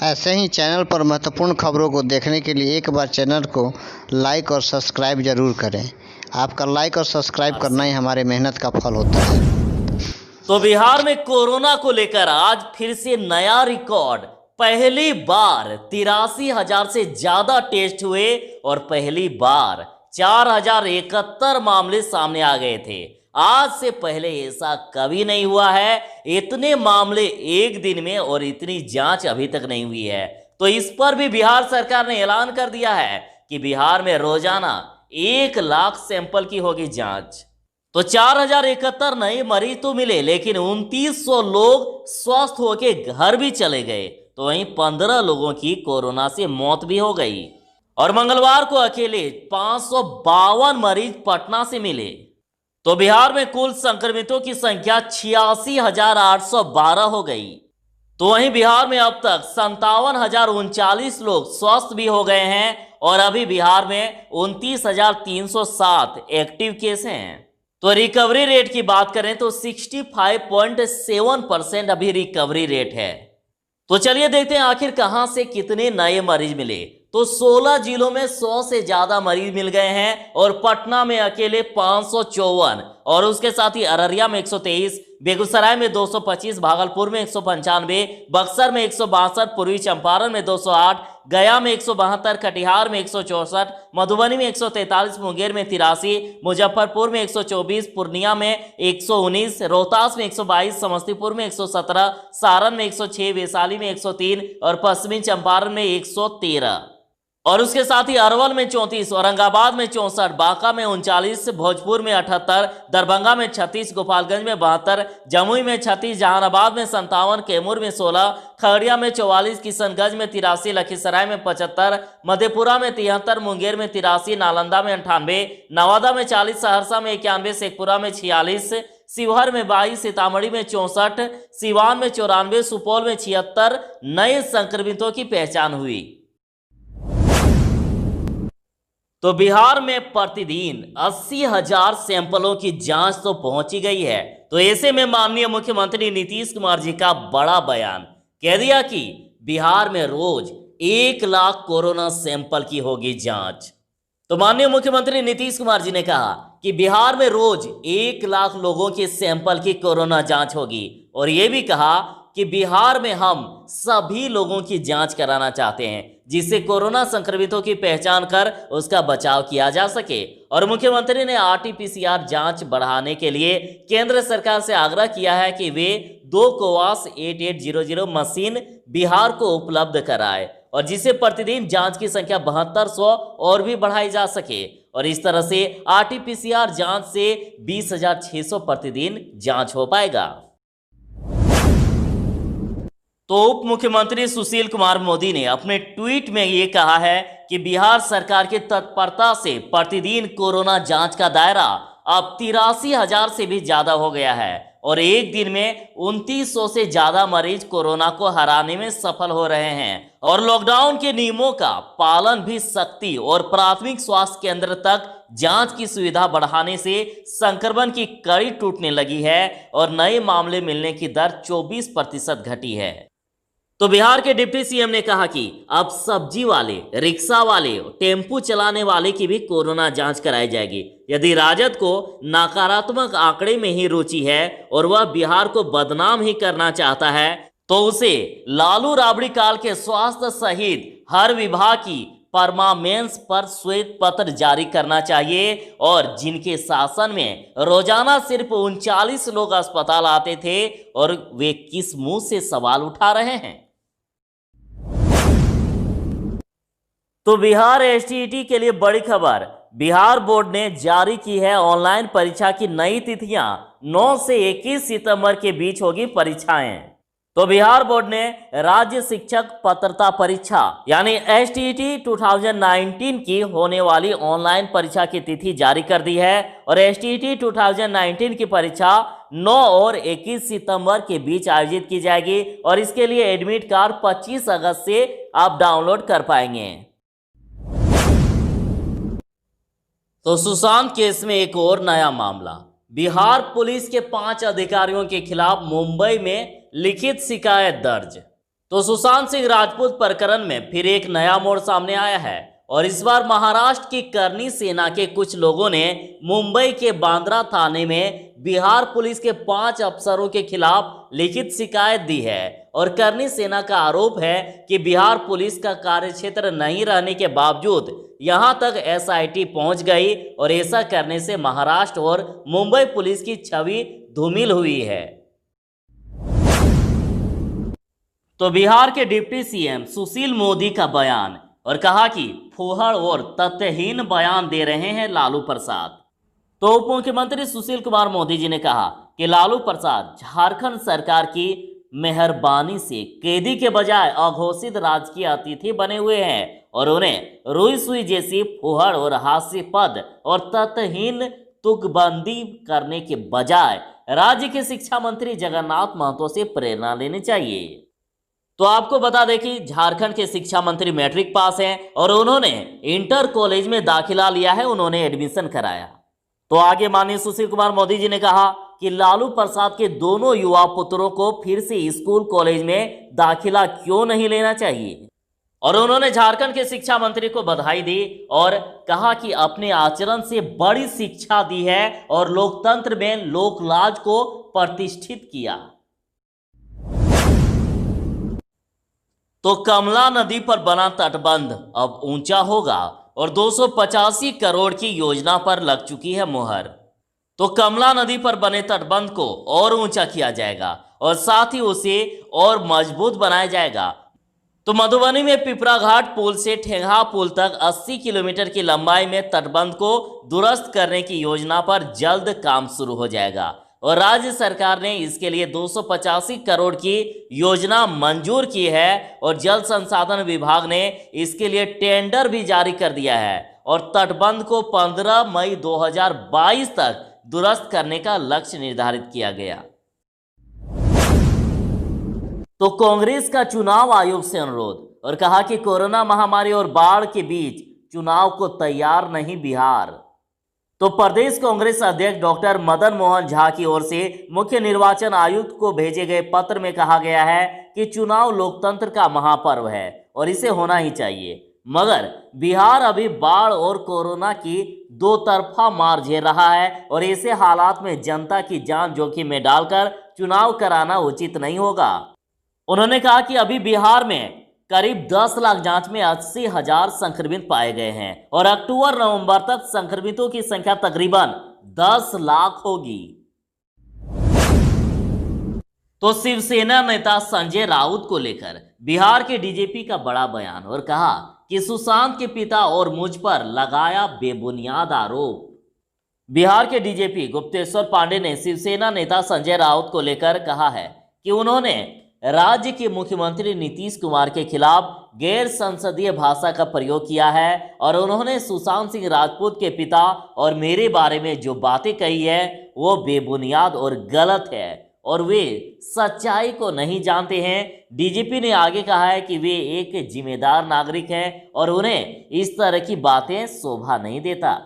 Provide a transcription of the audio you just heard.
ऐसे ही चैनल पर महत्वपूर्ण खबरों को देखने के लिए एक बार चैनल को लाइक और सब्सक्राइब ज़रूर करें। आपका लाइक और सब्सक्राइब करना ही हमारे मेहनत का फल होता है। तो बिहार में कोरोना को लेकर आज फिर से नया रिकॉर्ड। पहली बार 83,000 से ज्यादा टेस्ट हुए और पहली बार 4,071 मामले सामने आ गए थे। आज से पहले ऐसा कभी नहीं हुआ है, इतने मामले एक दिन में और इतनी जांच अभी तक नहीं हुई है। तो इस पर भी बिहार सरकार ने ऐलान कर दिया है कि बिहार में रोजाना 1 लाख सैंपल की होगी जांच। तो 4,071 नए मरीज तो मिले, लेकिन 2,900 लोग स्वस्थ होके घर भी चले गए। तो वहीं 15 लोगों की कोरोना से मौत भी हो गई। और मंगलवार को अकेले 552 मरीज पटना से मिले। तो बिहार में कुल संक्रमितों की संख्या 86,812 हो गई। तो वहीं बिहार में अब तक 57,039 लोग स्वस्थ भी हो गए हैं और अभी बिहार में 29,307 एक्टिव केस हैं। तो रिकवरी रेट की बात करें तो 65.7% अभी रिकवरी रेट है। तो चलिए देखते हैं आखिर कहां से कितने नए मरीज मिले। तो 16 जिलों में 100 से ज्यादा मरीज मिल गए हैं और पटना में अकेले 554 और उसके साथ ही अररिया में 123, बेगूसराय में 225, भागलपुर में 195, बक्सर में 162, पूर्वी चंपारण में 208, गया में 172, कटिहार में 164, मधुबनी में 143, मुंगेर में 83, मुजफ्फरपुर में 124, पूर्णिया में 119, रोहतास में 122, समस्तीपुर में 117, सारण में 106, वैशाली में 103 और पश्चिमी चंपारण में 113 और उसके साथ ही अरवल में 34, औरंगाबाद में 64, बांका में 39, भोजपुर में 78, दरभंगा में 36, गोपालगंज में 72, जमुई में 36, जहानाबाद में 57, कैमूर में 16, खगड़िया में 44, किशनगंज में 83, लखीसराय में 75, मधेपुरा में 73, मुंगेर में 83, नालंदा में 98, नवादा में 40, सहरसा में 91, शेखपुरा में 46, शिवहर में 22, सीतामढ़ी में 64, सिवान में 94, सुपौल में 76 नए संक्रमितों की पहचान हुई। तो बिहार में प्रतिदिन 80,000 सैंपलों की जांच तो पहुंची गई है। तो ऐसे में माननीय मुख्यमंत्री नीतीश कुमार जी का बड़ा बयान कह दिया कि बिहार में रोज 1 लाख कोरोना सैंपल की होगी जांच। तो माननीय मुख्यमंत्री नीतीश कुमार जी ने कहा कि बिहार में रोज 1 लाख लोगों के सैंपल की कोरोना जांच होगी और यह भी कहा कि बिहार में हम सभी लोगों की जांच कराना चाहते हैं जिससे कोरोना संक्रमितों की पहचान कर उसका बचाव किया जा सके। और मुख्यमंत्री ने आरटी-पीसीआर जांच बढ़ाने के लिए केंद्र सरकार से आग्रह किया है कि वे 2 कोवास 8800 मशीन बिहार को उपलब्ध कराए और जिससे प्रतिदिन जांच की संख्या 7200 और भी बढ़ाई जा सके और इस तरह से आरटी-पीसीआर जांच से 20,600 प्रतिदिन जांच हो पाएगा। तो उप मुख्यमंत्री सुशील कुमार मोदी ने अपने ट्वीट में ये कहा है कि बिहार सरकार की तत्परता से प्रतिदिन कोरोना जांच का दायरा अब 83,000 से भी ज्यादा हो गया है और एक दिन में 2,900 से ज्यादा मरीज कोरोना को हराने में सफल हो रहे हैं और लॉकडाउन के नियमों का पालन भी सख्ती और प्राथमिक स्वास्थ्य केंद्र तक जांच की सुविधा बढ़ाने से संक्रमण की कड़ी टूटने लगी है और नए मामले मिलने की दर 24% घटी है। तो बिहार के डिप्टी सीएम ने कहा कि अब सब्जी वाले, रिक्शा वाले, टेम्पू चलाने वाले की भी कोरोना जांच कराई जाएगी। यदि राजद को नकारात्मक आंकड़े में ही रुचि है और वह बिहार को बदनाम ही करना चाहता है तो उसे लालू राबड़ी काल के स्वास्थ्य सहित हर विभाग की परमामेंस पर श्वेत पत्र जारी करना चाहिए और जिनके शासन में रोजाना सिर्फ 39 लोग अस्पताल आते थे और वे किस मुंह से सवाल उठा रहे हैं। तो बिहार एसटीईटी के लिए बड़ी खबर। बिहार बोर्ड ने जारी की है ऑनलाइन परीक्षा की नई तिथियां। 9 से 21 सितंबर के बीच होगी परीक्षाएं। तो बिहार बोर्ड ने राज्य शिक्षक पात्रता परीक्षा यानी एसटीईटी 2019 की होने वाली ऑनलाइन परीक्षा की तिथि जारी कर दी है और एसटीईटी 2019 की परीक्षा 9 और 21 सितंबर के बीच आयोजित की जाएगी और इसके लिए एडमिट कार्ड 25 अगस्त से आप डाउनलोड कर पाएंगे। तो सुशांत केस में एक और नया मामला। बिहार पुलिस के 5 अधिकारियों के खिलाफ मुंबई में लिखित शिकायत दर्ज। तो सुशांत सिंह राजपूत प्रकरण में फिर एक नया मोड़ सामने आया है और इस बार महाराष्ट्र की करनी सेना के कुछ लोगों ने मुंबई के बांद्रा थाने में बिहार पुलिस के 5 अफसरों के खिलाफ लिखित शिकायत दी है और करनी सेना का आरोप है कि बिहार पुलिस का कार्यक्षेत्र नहीं रहने के बावजूद यहां तक एसआईटी पहुंच गई और ऐसा करने से महाराष्ट्र और मुंबई पुलिस की छवि धूमिल हुई है। तो बिहार के डिप्टी सीएम सुशील मोदी का बयान और कहा कि फूहड़ और तथ्यहीन बयान दे रहे हैं लालू प्रसाद। तो उप मुख्यमंत्री सुशील कुमार मोदी जी ने कहा कि लालू प्रसाद झारखंड सरकार की मेहरबानी से कैदी के बजाय अघोषित राजकीय अतिथि बने हुए हैं और उन्हें रुई सुई जैसी फूहड़ और हास्यास्पद और तथ्यहीन तुकबंदी करने के बजाय राज्य के शिक्षा मंत्री जगन्नाथ महतो से प्रेरणा लेनी चाहिए। तो आपको बता दें कि झारखंड के शिक्षा मंत्री मैट्रिक पास हैं और उन्होंने इंटर कॉलेज में दाखिला लिया है, उन्होंने एडमिशन कराया। तो आगे माननीय सुशील कुमार मोदी जी ने कहा कि लालू प्रसाद के दोनों युवा पुत्रों को फिर से स्कूल कॉलेज में दाखिला क्यों नहीं लेना चाहिए और उन्होंने झारखंड के शिक्षा मंत्री को बधाई दी और कहा कि अपने आचरण से बड़ी शिक्षा दी है और लोकतंत्र में लोकलाज को प्रतिष्ठित किया। तो कमला नदी पर बना तटबंध अब ऊंचा होगा और 285 करोड़ की योजना पर लग चुकी है मुहर। तो कमला नदी पर बने तटबंध को और ऊंचा किया जाएगा और साथ ही उसे और मजबूत बनाया जाएगा। तो मधुबनी में पिपरा घाट पुल से ठेंगा पुल तक 80 किलोमीटर की लंबाई में तटबंध को दुरुस्त करने की योजना पर जल्द काम शुरू हो जाएगा और राज्य सरकार ने इसके लिए 285 करोड़ की योजना मंजूर की है और जल संसाधन विभाग ने इसके लिए टेंडर भी जारी कर दिया है और तटबंध को 15 मई 2022 तक दुरुस्त करने का लक्ष्य निर्धारित किया गया। तो कांग्रेस का चुनाव आयोग से अनुरोध और कहा कि कोरोना महामारी और बाढ़ के बीच चुनाव को तैयार नहीं बिहार। तो प्रदेश कांग्रेस अध्यक्ष डॉक्टर मदन मोहन झा की ओर से मुख्य निर्वाचन आयुक्त को भेजे गए पत्र में कहा गया है कि चुनाव लोकतंत्र का महापर्व है और इसे होना ही चाहिए, मगर बिहार अभी बाढ़ और कोरोना की दो तरफा मार झेल रहा है और ऐसे हालात में जनता की जान जोखिम में डालकर चुनाव कराना उचित नहीं होगा। उन्होंने कहा कि अभी बिहार में करीब 10 लाख जांच में 80,000 संक्रमित पाए गए हैं और अक्टूबर नवंबर तक संक्रमितों की संख्या तकरीबन 10 लाख होगी। तो शिवसेना नेता संजय राउत को लेकर बिहार के डीजीपी का बड़ा बयान और कहा कि सुशांत के पिता और मुझ पर लगाया बेबुनियाद आरोप। बिहार के डीजीपी गुप्तेश्वर पांडे ने शिवसेना नेता संजय राउत को लेकर कहा है कि उन्होंने राज्य के मुख्यमंत्री नीतीश कुमार के खिलाफ गैर संसदीय भाषा का प्रयोग किया है और उन्होंने सुशांत सिंह राजपूत के पिता और मेरे बारे में जो बातें कही है वो बेबुनियाद और गलत है और वे सच्चाई को नहीं जानते हैं। डीजीपी ने आगे कहा है कि वे एक जिम्मेदार नागरिक हैं और उन्हें इस तरह की बातें शोभा नहीं देता।